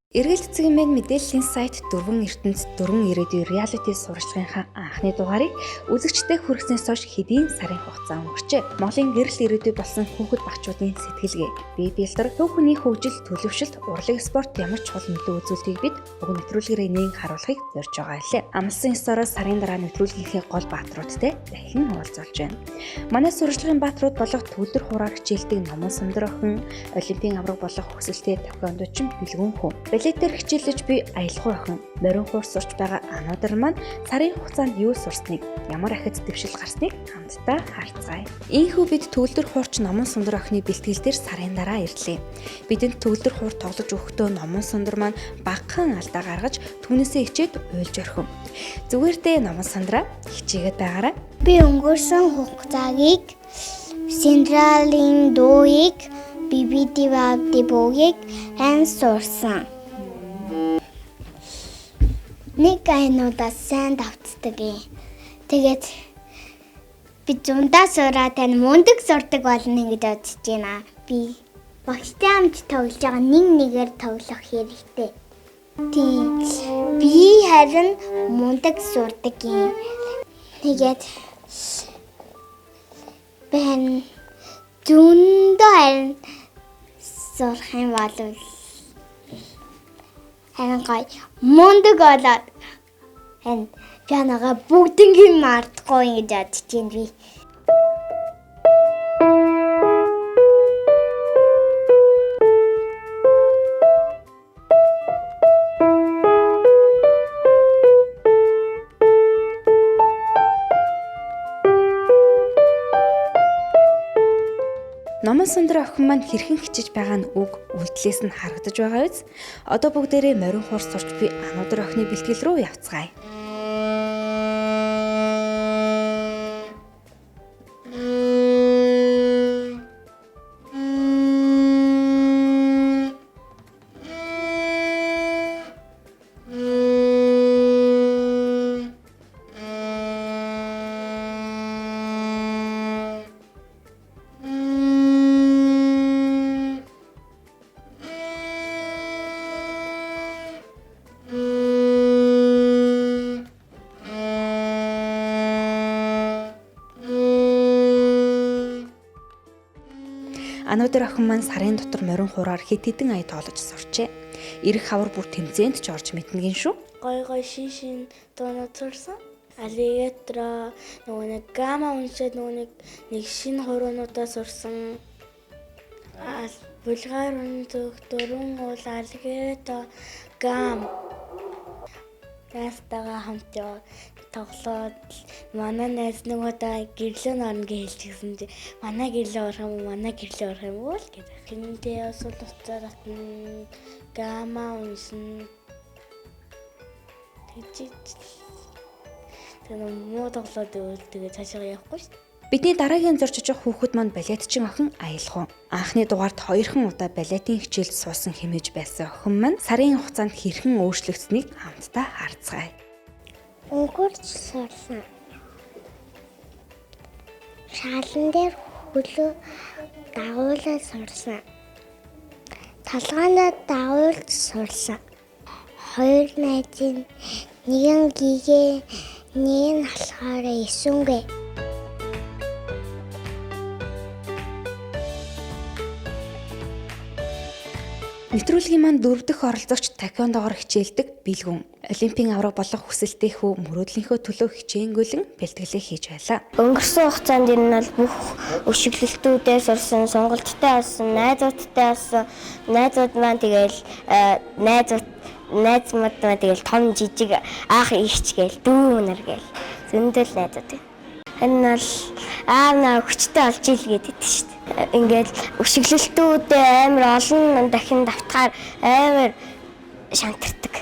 Эргэл цэцгийн мэдээллийн сайт дөрвөн ертөнц дөрвөн ирээдүйн реалити сурвалжлагынхаа анхны дугаарыг үзэгчдэд хүргэснээс хойш хэдийн сарын хугацаа өнгөрчээ. Монголын гэрэл ирээдүй болсон хүүхэд багчуудын сэтгэлгээ, бие биелдэр, төв хүний хөгжил, төлөвшөлт, урлаг спорт ямар чухал нөлөө үзүүлдэг бид уг нэвтрүүлгээрээ нээн харуулахыг зорж байгаа хэлээ. Амлсан 9 сараас сарын дараа нэвтрүүлгийнхээ гол баатруудтай дахин уулзуулж байна. Манай сурвалжлагын баатрууд болох төвлөр хураар хичээлдэг Номон Сундар охин, олимпийн авраг болох хүсэлтэй токондочин Бэлгүн хүн. Балетээр хичээлж буй Аялгау охин, морин хуур сурч байгаа Анудар маань сарын хугацаанд юу сурсныг, ямар ахиц дэвшил гарсныг хамтдаа харцгаая. Ийхүү бид төвлөр хуурч Номон Сундар охины бэлтгэл дээр сарын дараа ирлээ. Бидэнд төвлөр хуур тоглож өгөхдөө Номон Сундар маань багахан алдаа гаргаж түүнээсээ хичээд уйлж орхив. Зүгээрдээ Номон Сундраа хичээгээд байгаарай. Би өнгөрсөн хугацааг Синдралын дууийг BBD Вабди буугийг сурсан. Нэг айнуудаа сайн давтдаг юм. Тэгээд би зундаа сураад тань мундаг сурдаг болно гэж бодож байна. Би багштай хамт тоглож байгаа нэгээр тоглох хэрэгтэй. Тийм. Би харин мундаг сурдаг юм. Тэгээд бэн зундаа харин сурах юм бол харин гай мундаг болоод энэ пианогаа бүгднийг мартахгүй ингэж бодож байна би. Номон Сундар охин маань хэрхэн хичээж байгаа нь үг үйлдэлээс нь харагдаж байгаа биз? Одоо бүгдээрээ морин хуур сурч буй Анудар охины бэлтгэл рүү явцгаая. Анудар охин маань сарын дотор морин хуураар хэд хэдэн ая тоолож сурчээ. Ирэх хавар бүр тэмцээнд ч орж мэднэ шүү. Гой шин доонод сурсан. Аллигатра нэг гама уншаад нэг шинэ хуруунуудаа сурсан. Булгар өнцөг дөрвөн уул аллигатра гам Тастага хамт тоглоод манай найз нөгөөдөө гэрлөө норно гэж хэлчихсэн чи манай гэрлөө орох юм уу л гэдэг. Хинтээ осол уцаарат гама уншин тэгээд муу тоглоод өөл тэгээд цаашаа явахгүй шүү. Бидний дараагийн зорж очих хүүхэд маань балетчин охин Аялгау. Анхны дугаард 2хан удаа балетын хичээлд суусан хэмээж байсан охин маань сарын хугацаанд хэрхэн өөрчлөгдсөнийг хамтдаа харцгаая. Өнгөрч сурсан. Шалан дээр хөлөө дагуулж сурсан. Талгаанаа дагуулж сурсан. Хоёр найзын нэг нь гигээ, нэг нь алхаараа исүнгээ. Нэвтрүүлгийн маань 4 дахь оролцогч таквондогоор хичээлдэг Бэлгүн. Олимпийн авраг болох хүсэлтэй хүү мөрөөдлийнхөө төлөө хичээнгүйлэн бэлтгэлээ хийж байлаа. Өнгөрсөн хугацаанд энэ бол бүх өшөглөлтүүдээр сурсан, сонголттой болсон, найзуудтай болсон. Найзууд маань тэгэл найз мод маань тэгэл том жижиг аах ихч гээл дүүнэр гээл зөндөл найзууд. Энэ бол аавнаа хүчтэй олж ил гэдэг шүү дээ. Ингээл өшөглөлтүүд амар олон дахин давтахаар амар шантардаг.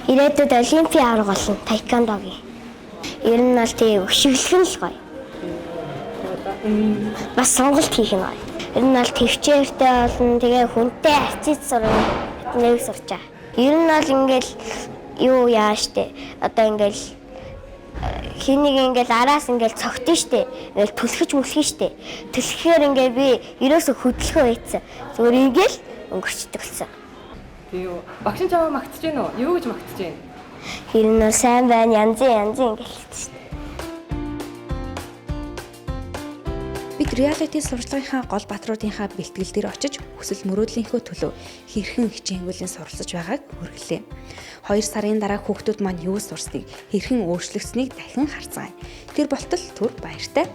Ирээдүйд олимпийн авраг болно тайквондогийн. Ер нь бол тийм өшөглөх нь л гоё. Бас сонголт хийх нь гоё. Ер нь бол төвчээртэй болно. Тэгээ хүнтэй хациж сурна. Нэг сурчаа. Ер нь бол ингээл юу яаш штэ. Одоо ингээл хэнийг ингээл араас ингээл цогтөн штэ. Ингээл түлхэж мүлхэн штэ. Түлхэхээр ингээ би ерөөсө хөдөлгөө байцсан. Зүгээр ингээл өнгөрчдөг болсон. Тийм үү. Багш нь чамаа магтаж гэнэ үү? Юу гэж магтаж гэнэ? Тэр нь сайн байна, янзын гэлээ шүү дээ. Бид реалити сурчлагынхаа гол батруудынхаа бэлтгэл дээр очиж хүсэл мөрөөдлийнхөө төлөө хэрхэн хичээнгүйлэн суралцж байгааг хүргэлээ. 2 сарын дараа хүүхдүүд маань юу сурсныг, хэрхэн өөрчлөгдсөнийг дахин харцгаая. Тэр болтол түр баяртай.